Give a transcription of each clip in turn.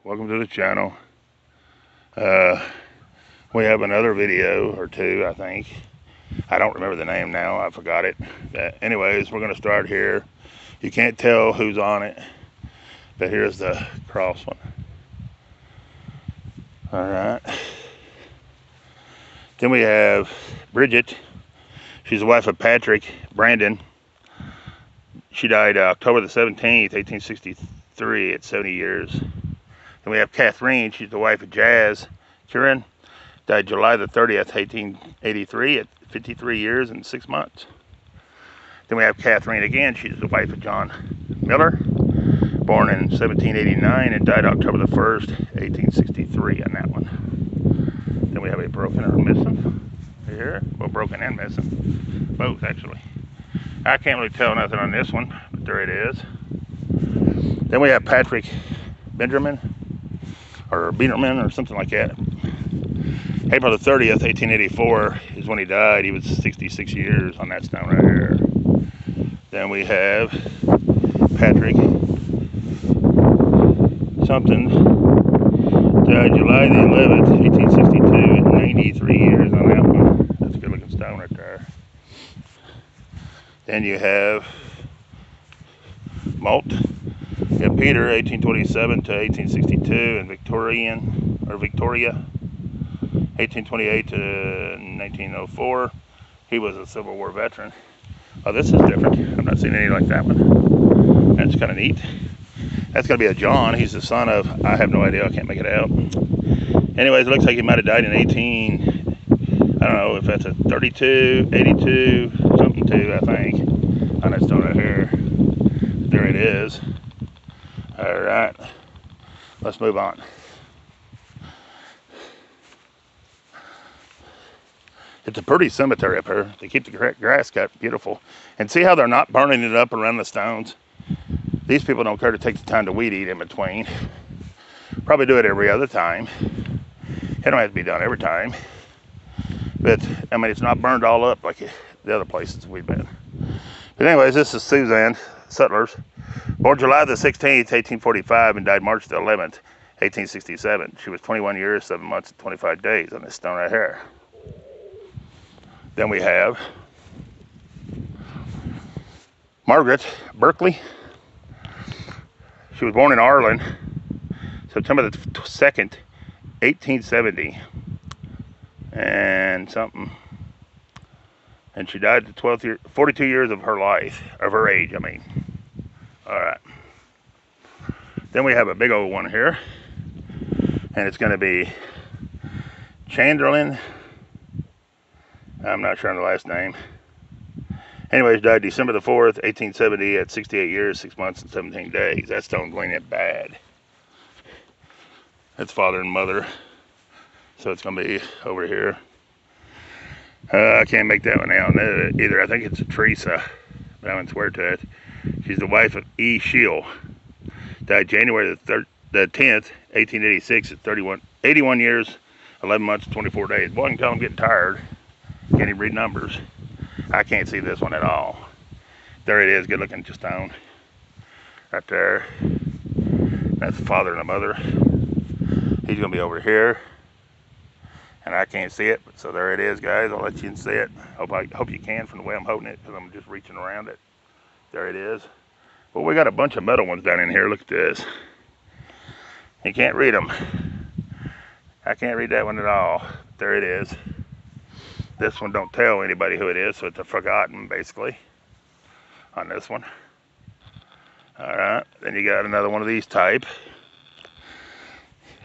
welcome to the channel. We have another video or two, I think. I don't remember the name now, I forgot it. But anyways, we're going to start here. You can't tell who's on it, but here's the cross one. Alright. Then we have Bridget. She's the wife of Patrick Brandon. She died October the 17th, 1863 at 70 years. Then we have Catherine. She's the wife of Jazz Curran. Died July the 30th, 1883 at 53 years and 6 months. Then we have Catherine again. She's the wife of John Miller. Born in 1789 and died October the 1st, 1863 on that one. Then we have a broken or missing here. Well, broken and missing. Both, actually. I can't really tell nothing on this one, but there it is. Then we have Patrick Benjamin, or Biederman, or something like that. April the 30th, 1884 is when he died. He was 66 years on that stone right here. Then we have Patrick something, died July the 11th, 1862 at 93 years on that one. That's a good looking stone right there. Then you have Malt. You have Peter, 1827 to 1862, and Victoria, 1828 to 1904. He was a Civil War veteran. Oh, this is different. I've not seen any like that one. That's kind of neat. That's got to be a John. He's the son of, I have no idea. I can't make it out. Anyways, it looks like he might have died in 18, I don't know if that's a 32, 82, something too, I think. On that stone right here. There it is. All right. Let's move on. It's a pretty cemetery up here. They keep the grass cut beautiful. And see how they're not burning it up around the stones? These people don't care to take the time to weed eat in between. Probably do it every other time. It don't have to be done every time. But, I mean, it's not burned all up like the other places we've been. But anyways, this is Suzanne Sutlers. Born July the 16th, 1845, and died March the 11th, 1867. She was 21 years, 7 months, and 25 days on this stone right here. Then we have Margaret Berkeley. She was born in Arlen, September the 2nd, 1870, and something. And she died at 42 years of her life, of her age, I mean. All right. Then we have a big old one here, and it's going to be Chamberlain. I'm not sure on the last name. Anyways, died December the 4th, 1870 at 68 years, 6 months, and 17 days. That stone's going in bad. That's father and mother. So it's going to be over here. I can't make that one out either. I think it's a Teresa, but I wouldn't swear to it. She's the wife of E. Shield. Died January the 10th, 1886 at 81 years, 11 months, 24 days. Boy, I can tell I'm getting tired. Can't even read numbers. I can't see this one at all. There it is, good looking stone. Right there. That's the father and the mother. He's gonna be over here. And I can't see it, so there it is, guys. I'll let you see it. Hope you can from the way I'm holding it, because I'm just reaching around it. There it is. Well, we got a bunch of metal ones down in here. Look at this. You can't read them. I can't read that one at all. There it is. This one don't tell anybody who it is, so it's a forgotten, basically, on this one. All right, then you got another one of these type.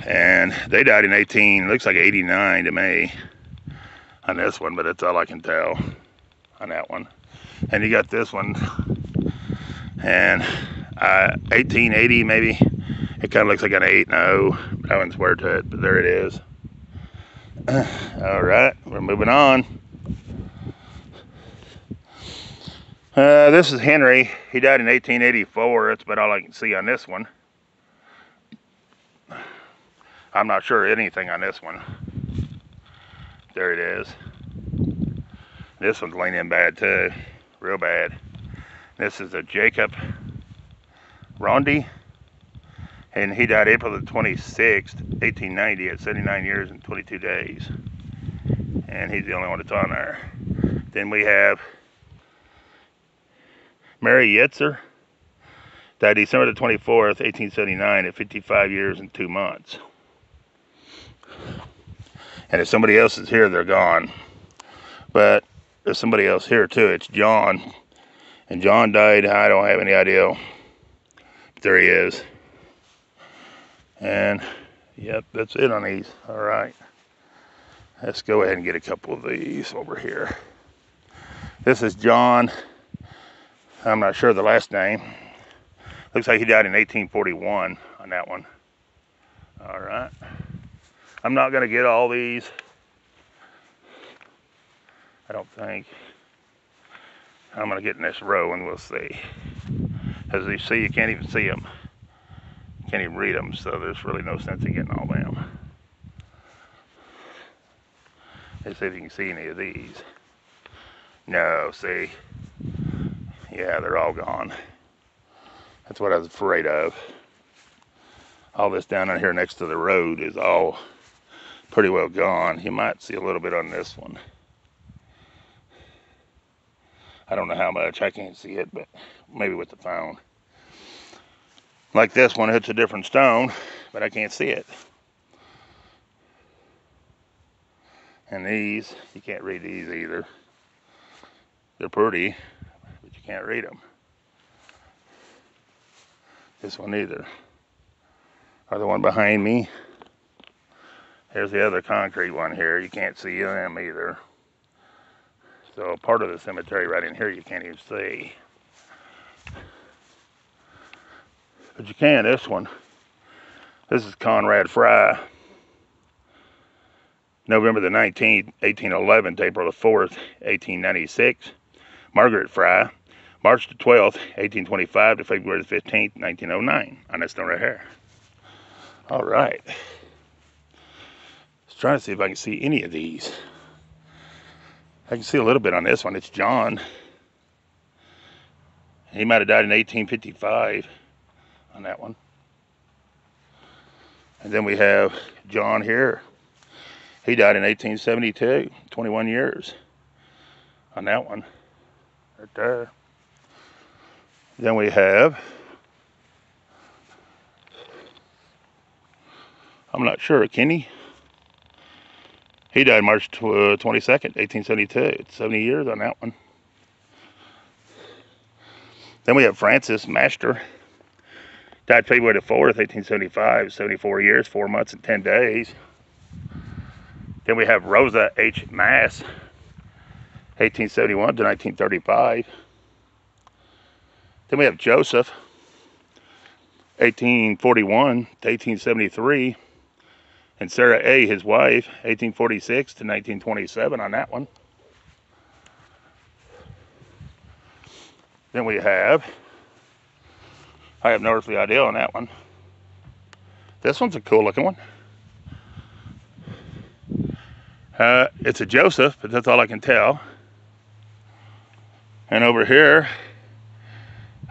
And they died in looks like 89 to me on this one, but that's all I can tell on that one. And you got this one, and 1880 maybe. It kind of looks like an 8-0. I wouldn't swear to it, but there it is. All right, we're moving on. This is Henry. He died in 1884. That's about all I can see on this one. I'm not sure anything on this one. There it is. This one's leaning bad too, real bad. This is a Jacob Rondi. And he died April the 26th, 1890 at 79 years and 22 days. And he's the only one that's on there. Then we have Mary Yetzer, died December the 24th, 1879 at 55 years and 2 months. And if somebody else is here, they're gone. But there's somebody else here too. It's John. And John died, I don't have any idea. But there he is. And yep, that's it on these. All right. Let's go ahead and get a couple of these over here. This is John. I'm not sure the last name. Looks like he died in 1841 on that one. All right. I'm not going to get all these. I don't think. I'm going to get in this row and we'll see. As you see, you can't even see them. You can't even read them, so there's really no sense in getting all them. Let's see if you can see any of these. No, see? Yeah, they're all gone. That's what I was afraid of. All this down in here next to the road is all pretty well gone. You might see a little bit on this one. I don't know how much, I can't see it, but maybe with the phone. Like this one, it's a different stone, but I can't see it. And these, you can't read these either. They're pretty, but you can't read them. This one either. Or the one behind me. There's the other concrete one here. You can't see them either. So part of the cemetery right in here you can't even see. But you can this one. This is Conrad Fry. November the 19th, 1811 to April the 4th, 1896. Margaret Fry. March the 12th, 1825 to February the 15th, 1909. On this one right here. All right. Let's try to see if I can see any of these. I can see a little bit on this one. It's John. He might have died in 1855 on that one. And then we have John here. He died in 1872, 21 years on that one. Right there. Then we have, I'm not sure, Kenny. He died March 22nd, 1872. It's 70 years on that one. Then we have Francis Master. Died February the 4th, 1875. 74 years, 4 months, and 10 days. Then we have Rosa H. Mass. 1871 to 1935. Then we have Joseph. 1841 to 1873. And Sarah A., his wife, 1846 to 1927 on that one. Then we have, I have no earthly idea on that one. This one's a cool looking one. It's a Joseph, but that's all I can tell. And over here,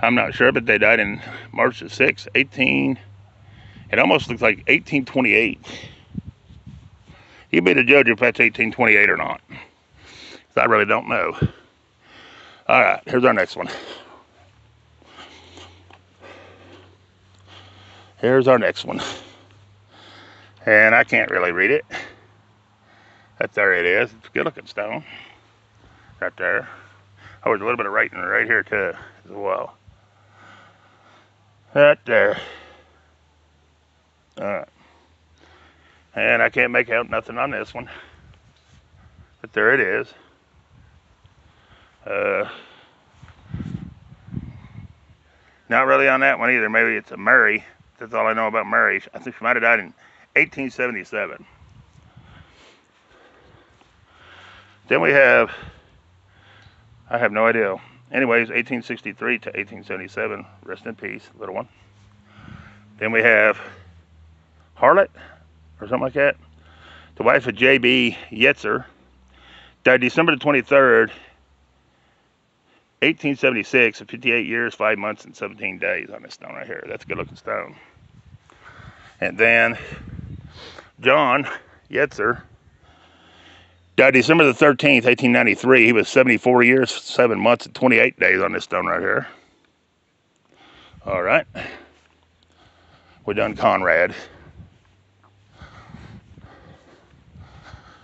I'm not sure, but they died in March the 6th, it almost looks like 1828. You be the judge if that's 1828 or not. I really don't know. All right, here's our next one. Here's our next one. And I can't really read it. But there it is. It's a good looking stone. Right there. Oh, there's a little bit of writing right here too, as well. Right there. Alright. And I can't make out nothing on this one. But there it is. Not really on that one either. Maybe it's a Mary. That's all I know about Mary. I think she might have died in 1877. Then we have, I have no idea. Anyways, 1863 to 1877. Rest in peace, little one. Then we have Harlot, or something like that. The wife of J.B. Yetzer. Died December the 23rd, 1876, at 58 years, 5 months, and 17 days on this stone right here. That's a good looking stone. And then John Yetzer died December the 13th, 1893. He was 74 years, 7 months, and 28 days on this stone right here. All right. We done Conrad.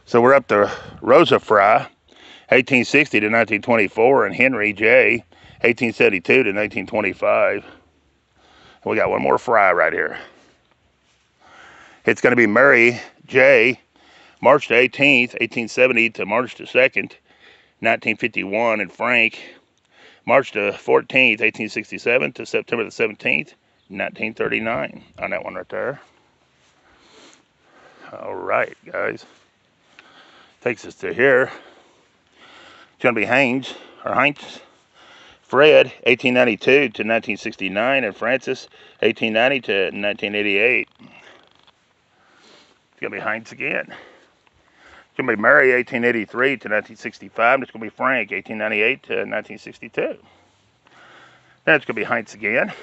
So we're up to Rosa Fry, 1860 to 1924, and Henry J, 1872 to 1925. We got one more Fry right here. It's going to be Mary J, March the 18th, 1870 to March the 2nd, 1951, and Frank, March the 14th, 1867 to September the 17th, 1939 on that one right there. All right, guys. Takes us to here. It's going to be Heinz Fred, 1892 to 1969, and Francis, 1890 to 1988. It's going to be Heinz again. It's going to be Mary, 1883 to 1965, and it's going to be Frank, 1898 to 1962. Then it's going to be Heinz again.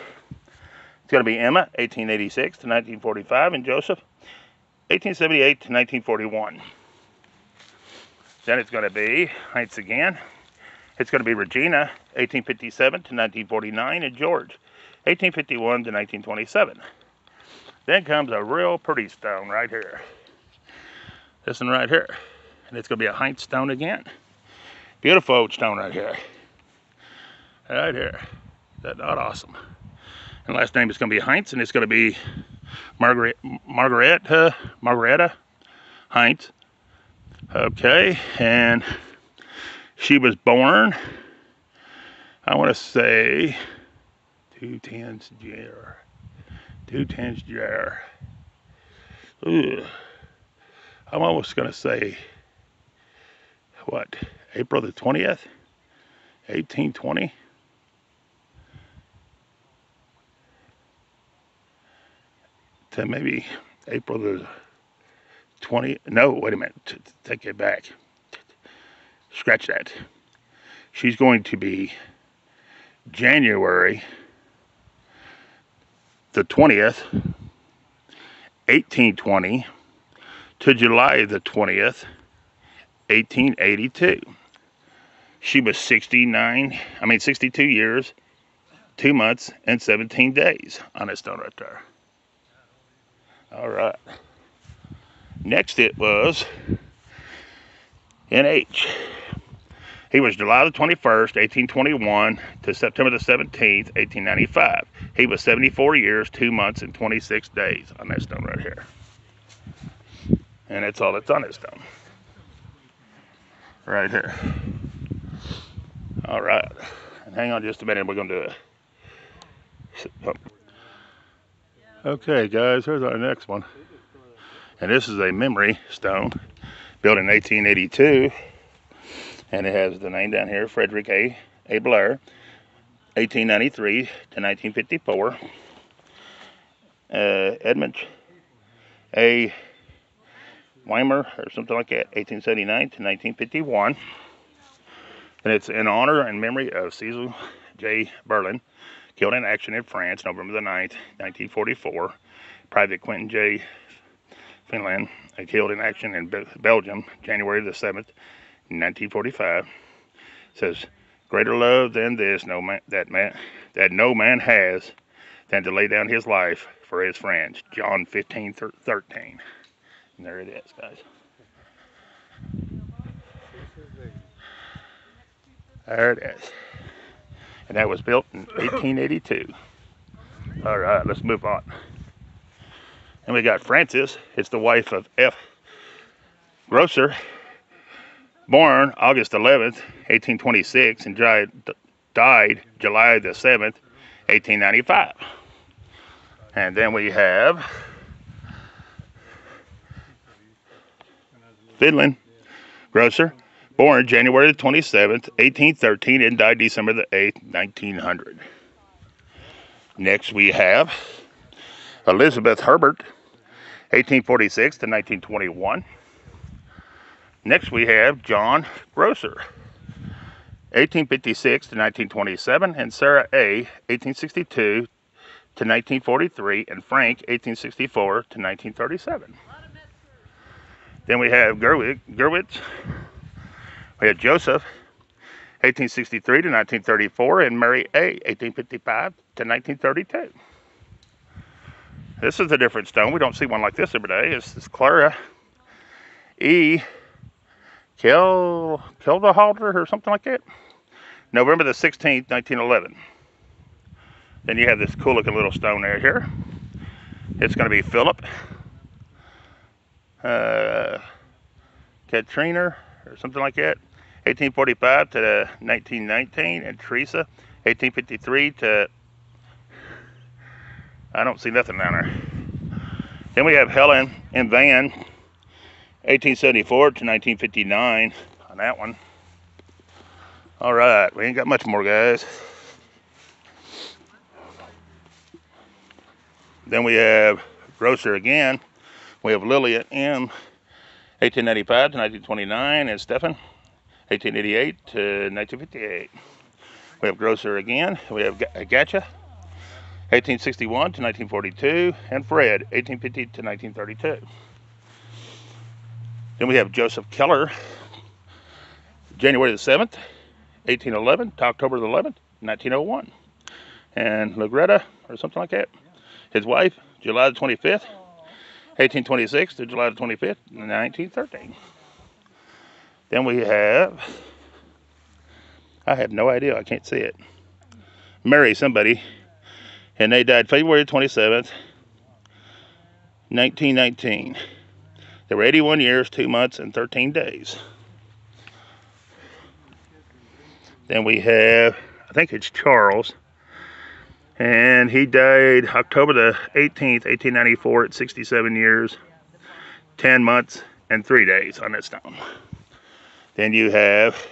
It's going to be Emma, 1886 to 1945, and Joseph, 1878 to 1941. Then it's going to be Heinz again. It's going to be Regina, 1857 to 1949, and George, 1851 to 1927. Then comes a real pretty stone right here. This one right here. And it's going to be a Heinz stone again. Beautiful old stone right here. Right here. Is that not awesome? And last name is going to be Heinz, and it's going to be Margareta Heinz. Okay, and she was born, I want to say, 210s Jar. Ooh, I'm almost going to say, what, April the 20th, 1820? To maybe April the 20, no, wait a minute, take it back. Scratch that. She's going to be January the 20th, 1820 to July the 20th, 1882. She was 62 years, 2 months, and 17 days on this stone right there. All right. Next it was NH. He was July the 21st, 1821 to September the 17th, 1895. He was 74 years, 2 months, and 26 days on that stone right here. And that's all that's on this stone. Right here. All right. And hang on just a minute, we're going to do it. Okay, guys, here's our next one. And this is a memory stone built in 1882. And it has the name down here, Frederick A. Blair, 1893 to 1954. Edmund A. Weimer, or something like that, 1879 to 1951. And it's in honor and memory of Cecil J. Berlin, killed in action in France, November the 9th, 1944. Private Quentin J. Finland, killed in action in Belgium, January the 7th, 1945. It says, greater love than this that no man has than to lay down his life for his friends. John 15:13. And there it is, guys. There it is. And that was built in 1882. All right, let's move on. And we got Frances. It's the wife of F. Grosser, born August 11th, 1826, and died July the 7th, 1895. And then we have Fiddlin Grosser, born January the 27th, 1813, and died December the 8th, 1900. Next we have Elizabeth Herbert, 1846 to 1921. Next we have John Grosser, 1856 to 1927, and Sarah A., 1862 to 1943, and Frank, 1864 to 1937. Then we have Gerwitz. We have Joseph, 1863 to 1934, and Mary A, 1855 to 1932. This is a different stone. We don't see one like this every day. This is Clara E. Kelderhalter or something like that. November the 16th, 1911. Then you have this cool looking little stone there here. It's going to be Philip Katrina or something like that. 1845 to 1919, and Teresa, 1853 to, I don't see nothing down there. Then we have Helen and Van, 1874 to 1959 on that one. All right, we ain't got much more, guys. Then we have Grocer again. We have Lillian M, 1895 to 1929, and Stephan, 1888 to 1958. We have Grocer again. We have Gacha, 1861 to 1942, and Fred, 1850 to 1932. Then we have Joseph Keller, January the 7th, 1811 to October the 11th, 1901. And Logretta, or something like that. His wife, July the 25th, 1826 to July the 25th, 1913. Then we have, I have no idea, I can't see it. Mary somebody, and they died February 27th, 1919. They were 81 years, 2 months, and 13 days. Then we have, I think it's Charles, and he died October the 18th, 1894 at 67 years, 10 months, and 3 days on that stone. Then you have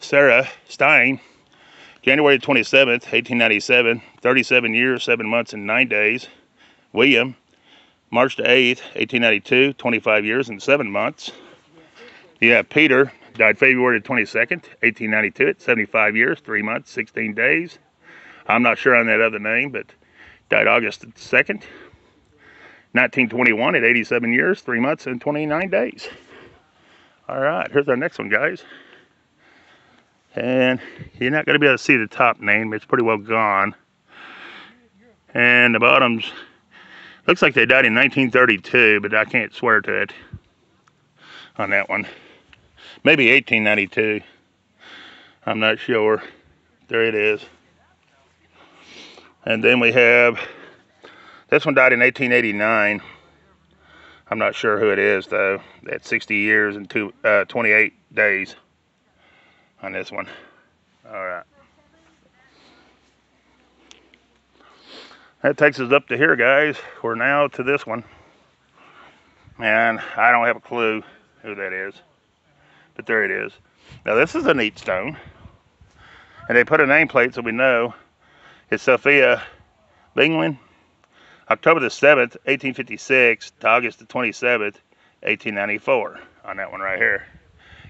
Sarah Stein, January 27th, 1897, 37 years, 7 months, and 9 days. William, March the 8th, 1892, 25 years and 7 months. You have Peter, died February 22nd, 1892 at 75 years, 3 months, 16 days. I'm not sure on that other name, but died August 2nd, 1921 at 87 years, 3 months, and 29 days. All right, here's our next one, guys. And you're not going to be able to see the top name. It's pretty well gone. And the bottom's, looks like they died in 1932, but I can't swear to it on that one. Maybe 1892. I'm not sure. There it is. And then we have, this one died in 1889. I'm not sure who it is, though. That's 60 years and 28 days on this one. All right. That takes us up to here, guys. We're now to this one. And I don't have a clue who that is. But there it is. Now, this is a neat stone. And they put a nameplate so we know. It's Sophia Bingland, October the 7th, 1856 to August the 27th, 1894 on that one right here.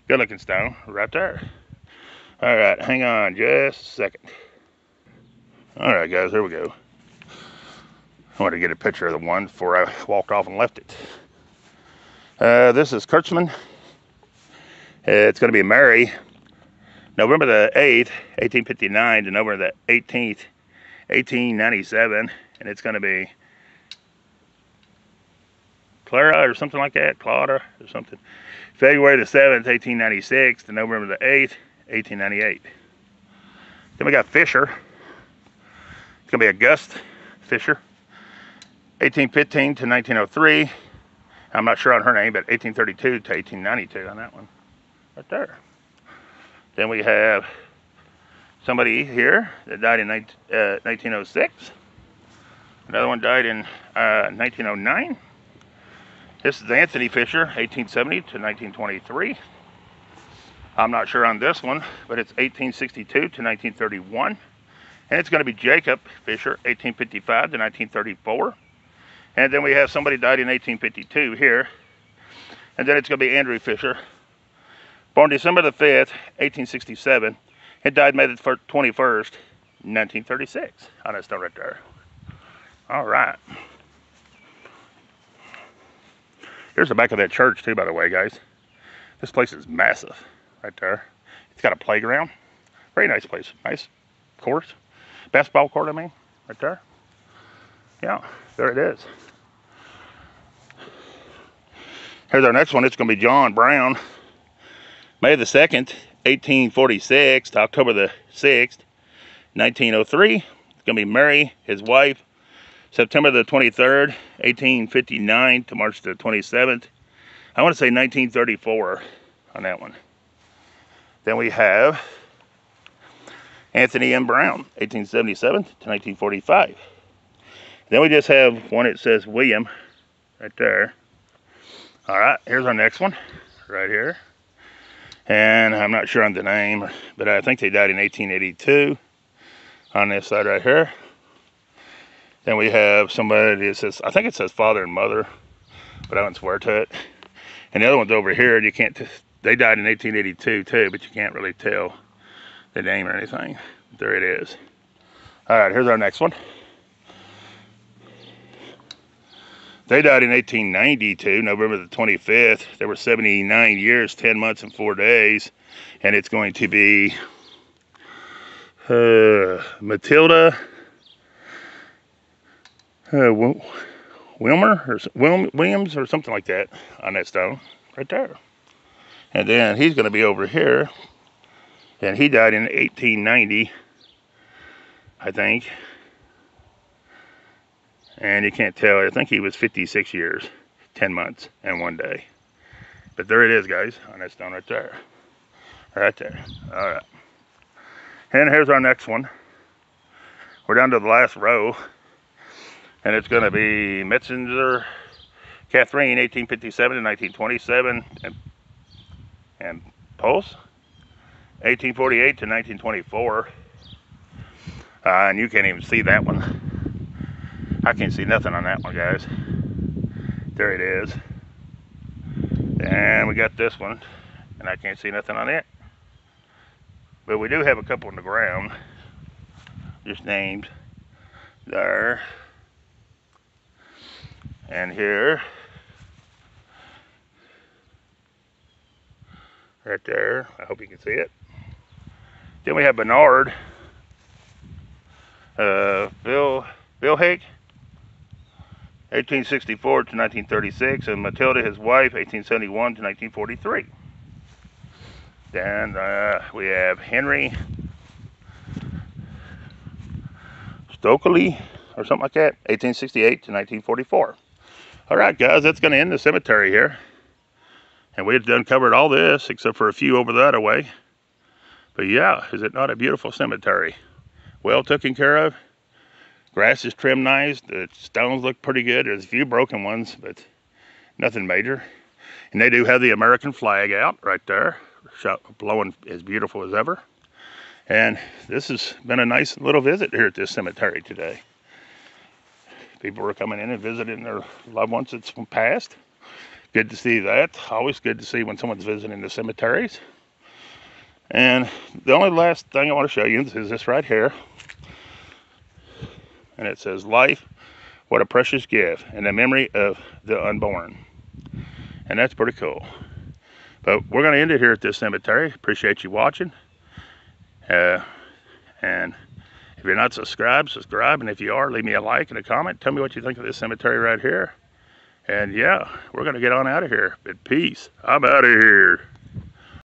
Good looking stone right there. All right, hang on just a second. All right, guys, here we go. I want to get a picture of the one before I walked off and left it. This is Kurtzman. It's going to be Mary, November the 8th, 1859 to November the 18th, 1897. And it's going to be Clara or something like that, Claudia or something. February the 7th, 1896 to November the 8th, 1898. Then we got Fisher. It's going to be August Fisher, 1815 to 1903. I'm not sure on her name, but 1832 to 1892 on that one. Right there. Then we have somebody here that died in 1906. Another one died in 1909. This is Anthony Fisher, 1870 to 1923. I'm not sure on this one, but it's 1862 to 1931. And it's going to be Jacob Fisher, 1855 to 1934. And then we have somebody died in 1852 here. And then it's going to be Andrew Fisher, born December the 5th, 1867, and died May the 21st, 1936 on that stone right there. All right. Here's the back of that church too, by the way, guys. This place is massive right there. It's got a playground. Very nice place. Nice course. Basketball court, I mean, right there. Yeah, there it is. Here's our next one. It's going to be John Brown. May the 2nd, 1846 to October the 6th, 1903. It's going to be Mary, his wife. September the 23rd, 1859 to March the 27th. I want to say 1934 on that one. Then we have Anthony M. Brown, 1877 to 1945. Then we just have one that says William right there. All right, here's our next one right here. And I'm not sure on the name, but I think they died in 1882 on this side right here. Then we have somebody that says, I think it says father and mother, but I don't swear to it. And the other one's over here, you can't, they died in 1882 too, but you can't really tell the name or anything. There it is. All right, here's our next one. They died in 1892, November the 25th. They were 79 years, 10 months, and 4 days. And it's going to be Matilda Williams or something like that on that stone right there. And then he's going to be over here. And he died in 1890, I think. And you can't tell, I think he was 56 years, 10 months, and 1 day. But there it is, guys, on that stone right there. Right there. All right. And here's our next one. We're down to the last row. And it's going to be Metzinger Catherine, 1857 to 1927. And Pulse, 1848 to 1924. And you can't even see that one. I can't see nothing on that one, guys. There it is. And we got this one, and I can't see nothing on it. But we do have a couple on the ground, just named there and here, right there. I hope you can see it. Then we have Bernard, Bill Hake, 1864 to 1936, and Matilda, his wife, 1871 to 1943. Then we have Henry Stokely, or something like that, 1868 to 1944. All right, guys, that's going to end the cemetery here. And we've done covered all this, except for a few over the other way. But yeah, is it not a beautiful cemetery? Well taken care of. Grass is trimmed nice. The stones look pretty good. There's a few broken ones, but nothing major. And they do have the American flag out right there, blowing as beautiful as ever. And this has been a nice little visit here at this cemetery today. People are coming in and visiting their loved ones that's passed. Good to see that. Always good to see when someone's visiting the cemeteries. And the only last thing I want to show you is this right here. And it says, life, what a precious gift, in the memory of the unborn. And that's pretty cool. But we're going to end it here at this cemetery. Appreciate you watching. And if you're not subscribed, subscribe. And if you are, leave me a like and a comment. Tell me what you think of this cemetery right here. And yeah, we're going to get on out of here. But peace. I'm out of here.